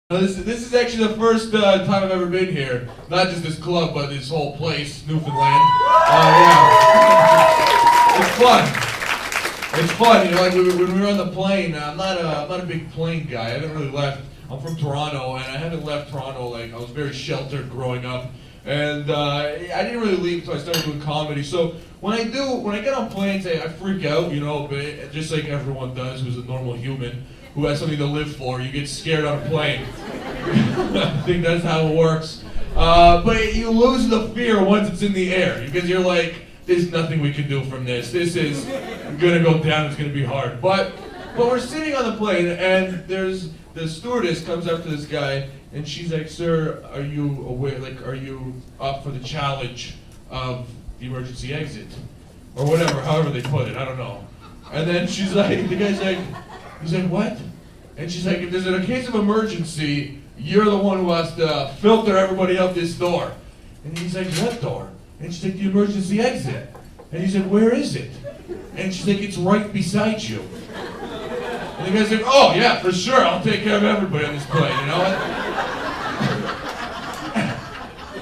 This is actually the first time I've ever been here. Not just this club, but this whole place, Newfoundland. Yeah. It's fun. It's fun. You know, like when we were on the plane, I'm not a big plane guy. I haven't really left. I'm from Toronto, and I haven't left Toronto. Like, I was very sheltered growing up. And I didn't really leave until I started doing comedy. So when I get on planes, I freak out, you know, but just like everyone does who's a normal human who has something to live for. You get scared on a plane. I think that's how it works. But you lose the fear once it's in the air, because you're like, there's nothing we can do from this. This is gonna go down, it's gonna be hard. But we're sitting on the plane, and there's the stewardess comes up to this guy, and she's like, "Sir, are you aware, like, are you up for the challenge of the emergency exit?" Or whatever, however they put it, I don't know. And then she's like, the guy's like, he's like, "What?" And she's like, "If there's a case of emergency, you're the one who has to filter everybody out this door." And he's like, "What door?" And she's like, "The emergency exit." And he's like, "Where is it?" And she's like, "It's right beside you." And the guy's like, "Oh yeah, for sure, I'll take care of everybody on this plane, you know?"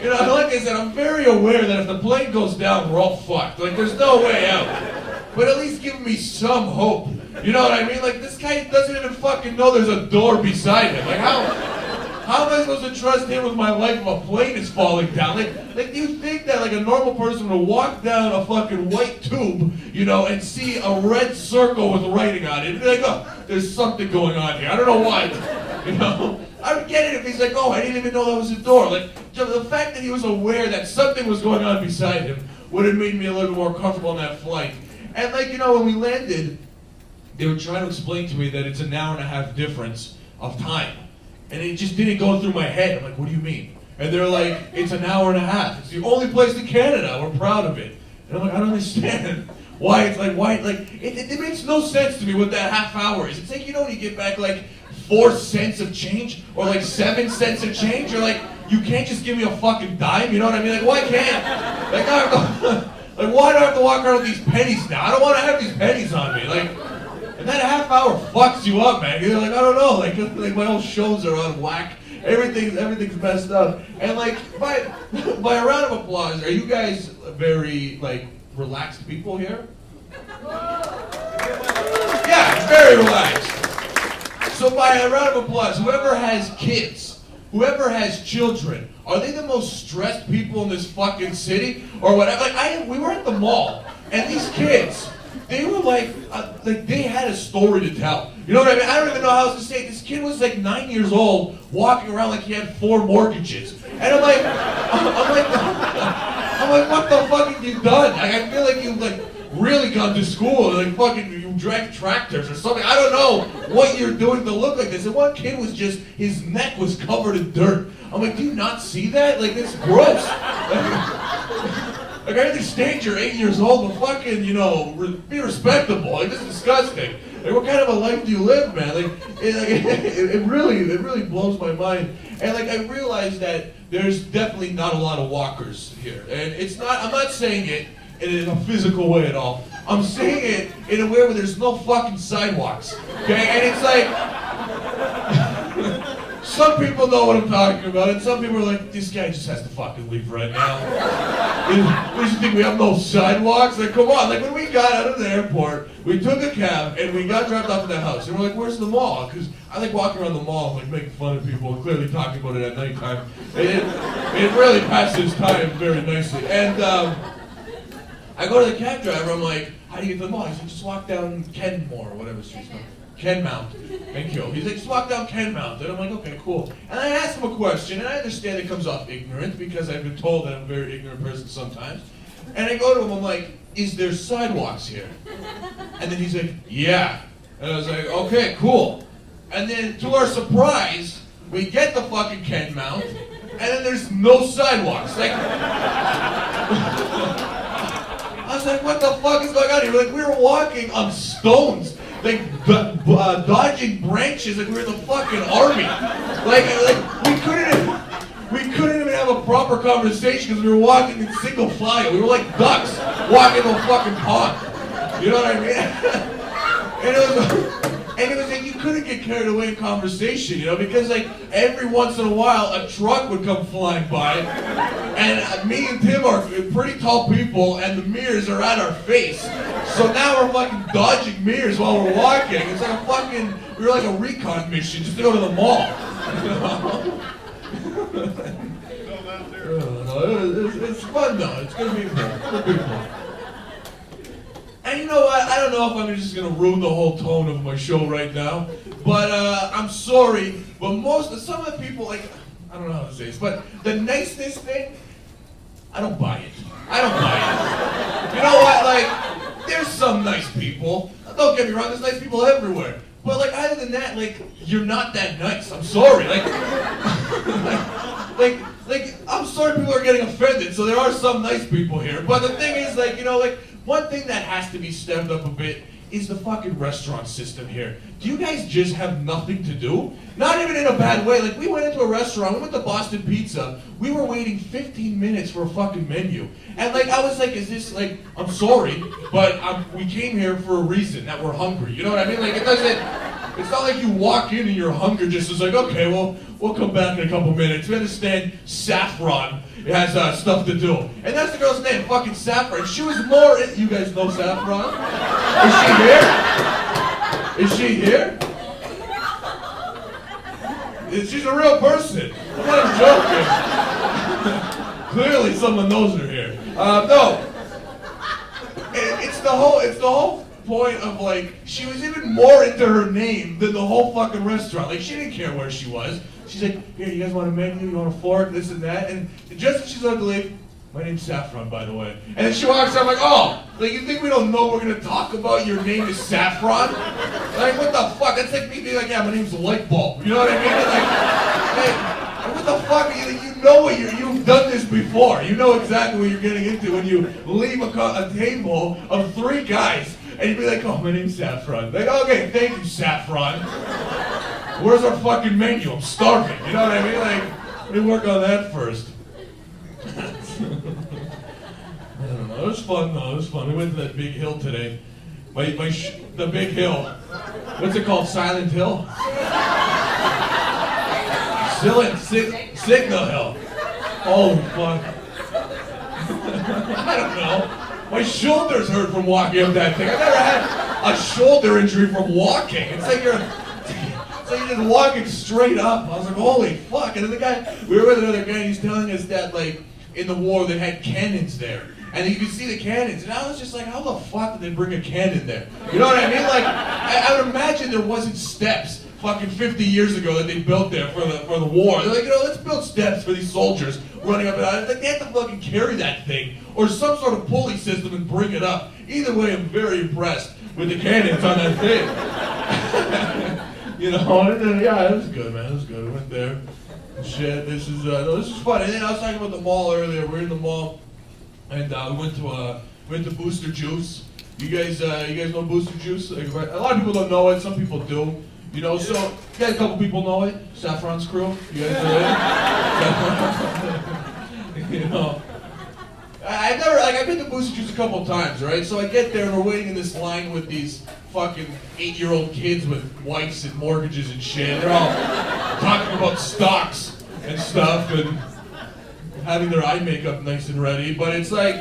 You know, like I said, I'm very aware that if the plane goes down, we're all fucked. Like, there's no way out. But at least give me some hope. You know what I mean? Like, this guy doesn't even fucking know there's a door beside him. Like, how am I supposed to trust him with my life if a plane is falling down? Like, do you think that, like, a normal person would walk down a fucking white tube, you know, and see a red circle with writing on it and be like, "Oh, there's something going on here. I don't know why." You know? I would get it if he's like, "Oh, I didn't even know that was a door." Like, the fact that he was aware that something was going on beside him would have made me a little bit more comfortable on that flight. And, like, you know, when we landed, they were trying to explain to me that it's an hour and a half difference of time. And it just didn't go through my head. I'm like, "What do you mean?" And they're like, "It's an hour and a half. It's the only place in Canada. We're proud of it." And I'm like, "I don't understand why it's like, why, like, it makes no sense to me what that half hour is. It's like, you know, when you get back like 4 cents of change, or like 7 cents of change, or like, you can't just give me a fucking dime, you know what I mean? Like, why can't? Like, like, why do I have to walk around with these pennies now? I don't want to have these pennies on me. Like, and that half hour fucks you up, man. You're like, I don't know, like my whole shows are on whack. Everything's messed up. And like, by a round of applause, are you guys very, like, relaxed people here? Yeah, it's very relaxed. So by a round of applause, whoever has kids, whoever has children, are they the most stressed people in this fucking city? Or whatever? Like, we were at the mall, and these kids, they were like they had a story to tell. You know what I mean? I don't even know how else to say it. This kid was like 9 years old, walking around like he had 4 mortgages. And I'm like, what the fuck have you done? Like, I feel like you've like really gone to school, and like fucking you drive tractors or something. I don't know what you're doing to look like this. And one kid was just, his neck was covered in dirt. I'm like, do you not see that? Like, it's gross. Like, I understand you're 8 years old, but fucking, you know, be respectable. Like, this is disgusting. Like, what kind of a life do you live, man? Like, it really blows my mind. And like, I realized that there's definitely not a lot of walkers here. And it's not, I'm not saying it in a physical way at all. I'm saying it in a way where there's no fucking sidewalks. Okay? And it's like, some people know what I'm talking about, and some people are like, "This guy just has to fucking leave right now." You think we have no sidewalks? Like, come on. Like, when we got out of the airport, we took a cab, and we got dropped off at the house. And we're like, "Where's the mall?" Because I like walking around the mall, like, making fun of people, and clearly talking about it at nighttime. It really passes time very nicely. And I go to the cab driver, I'm like, "How do you get to the mall?" He's like, "Just walk down Kenmore," or whatever street's called. Kenmount. Thank you. He's like, "Just walk down Kenmount." And I'm like, "Okay, cool." And I asked him a question, and I understand it comes off ignorant, because I've been told that I'm a very ignorant person sometimes. And I go to him, I'm like, "Is there sidewalks here?" And then he's like, "Yeah." And I was like, "Okay, cool." And then, to our surprise, we get the fucking Kenmount, and then there's no sidewalks. Like, I was like, "What the fuck is going on here?" Like, we were walking on stones, like dodging branches, like we were in the fucking army. Like we couldn't even have a proper conversation because we were walking in single file. We were like ducks walking in a fucking pond. You know what I mean? And And it was like, you couldn't get carried away in conversation, you know, because like every once in a while a truck would come flying by, and me and Tim are pretty tall people, and the mirrors are at our face. So now we're fucking dodging mirrors while we're walking. It's like a fucking, we were like a recon mission just to go to the mall. You know? It's fun though. It's gonna be fun. And you know what? I don't know if I'm just gonna ruin the whole tone of my show right now, but I'm sorry. But some of the people, like, I don't know how to say this, but the niceness thing, I don't buy it. I don't buy it. You know what? Like, there's some nice people. Don't get me wrong. There's nice people everywhere. But like, other than that, like, you're not that nice. I'm sorry. Like, I'm sorry people are getting offended. So there are some nice people here. But the thing is, like, you know, like, one thing that has to be stemmed up a bit is the fucking restaurant system here. Do you guys just have nothing to do? Not even in a bad way. Like, we went into a restaurant, we went to Boston Pizza, we were waiting 15 minutes for a fucking menu. And like, I was like, is this like, I'm sorry, but we came here for a reason, that we're hungry. You know what I mean? Like, it's not like you walk in and your hunger just is like, okay, well, we'll come back in a couple minutes. We understand Saffron has stuff to do. And that's the girl's name, fucking Saffron. She was more, you guys know Saffron? Is she here? She's a real person. I'm not joking. Clearly someone knows her here. No. It's the whole point of like, she was even more into her name than the whole fucking restaurant. Like, she didn't care where she was. She's like, here, you guys want a menu? You want a fork? This and that. And just as she's about to leave, my name's Saffron, by the way. And then she walks out, I'm like, oh, like, you think we don't know we're gonna talk about your name is Saffron? Like, what the fuck? That's like me being like, yeah, my name's Lightbulb. You know what I mean? Like, hey, what the fuck? You know what you've done this before. You know exactly what you're getting into when you leave a table of 3 guys. And you'd be like, oh, my name's Saffron. Like, okay, thank you, Saffron. Where's our fucking menu? I'm starving. You know what I mean? Like, let me work on that first. I don't know. It was fun, though. It was fun. We went to that big hill today. The big hill. What's it called? Silent Hill? Signal Hill. Holy fuck. I don't know. My shoulders hurt from walking up that thing. I've never had a shoulder injury from walking. It's like you're just walking straight up. I was like, holy fuck. And then we were with another guy, and he's telling us that, like, in the war they had cannons there. And you could see the cannons. And I was just like, how the fuck did they bring a cannon there? You know what I mean? Like, I would imagine there wasn't steps fucking 50 years ago that they built there for the war. They're like, you know, let's build steps for these soldiers running up and down. It's like, they have to fucking carry that thing or some sort of pulley system and bring it up. Either way, I'm very impressed with the cannons on that thing. You know, and then, yeah, it was good, man. It was good. We went there. Shit, this is fun. And then I was talking about the mall earlier. We're in the mall, and we went to Booster Juice. You guys know Booster Juice? Like, a lot of people don't know it. Some people do. You know, so you got a couple people know it. Saffron's crew. You guys know it? You know, I've been to Booster Juice a couple of times, right? So I get there and we're waiting in this line with these fucking 8-year-old kids with wives and mortgages and shit. They're all talking about stocks and stuff and having their eye makeup nice and ready. But it's like,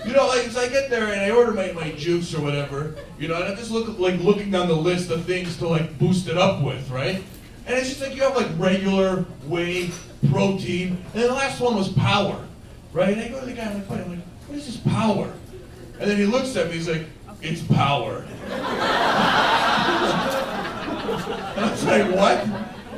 you know, like, so I get there and I order my juice or whatever, you know, and I'm just looking down the list of things to like boost it up with, right? And it's just like you have like regular, whey, protein, and then the last one was power, right? And I go to the guy, I'm like, what is this power? And then he looks at me, he's like, it's power. And I was like, what?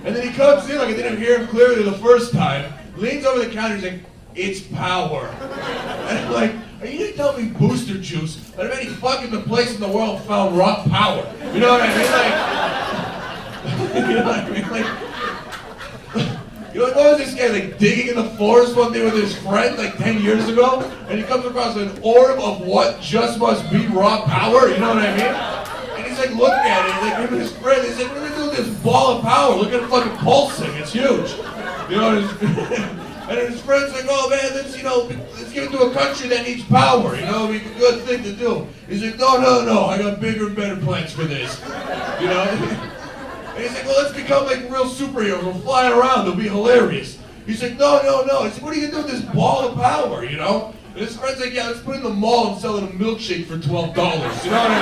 And then he comes in, like I didn't hear him clearly the first time, leans over the counter, he's like, it's power. And I'm like, are you gonna tell me Booster Juice, that if any fucking the place in the world found raw power? You know what I mean? Like, you know what I mean? Like, you know, what was this guy, like, digging in the forest one day with his friend, like, 10 years ago? And he comes across an orb of what just must be raw power, you know what I mean? And he's like looking at it, like, him and his friend, he's like, what are we doing with this ball of power? Look at it fucking pulsing, it's huge. You know, And his friend's like, oh man, let's give it to a country that needs power, it'd be a good thing to do. He's like, no, I got bigger and better plans for this, And he's like, well, let's become like real superheroes, we'll fly around, it'll be hilarious. He's like, no. He's like, what are you gonna do with this ball of power, And his friend's like, yeah, let's put it in the mall and sell it a milkshake for $12, you know what I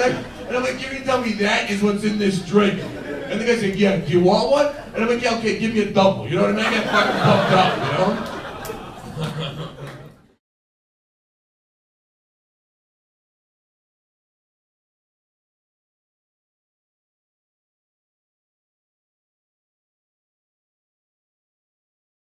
mean? And I'm like, you can tell me that is what's in this drink. And the guy's like, yeah, do you want one? And I'm like, yeah, okay, give me a double. You know what I mean? I get fucking pumped up,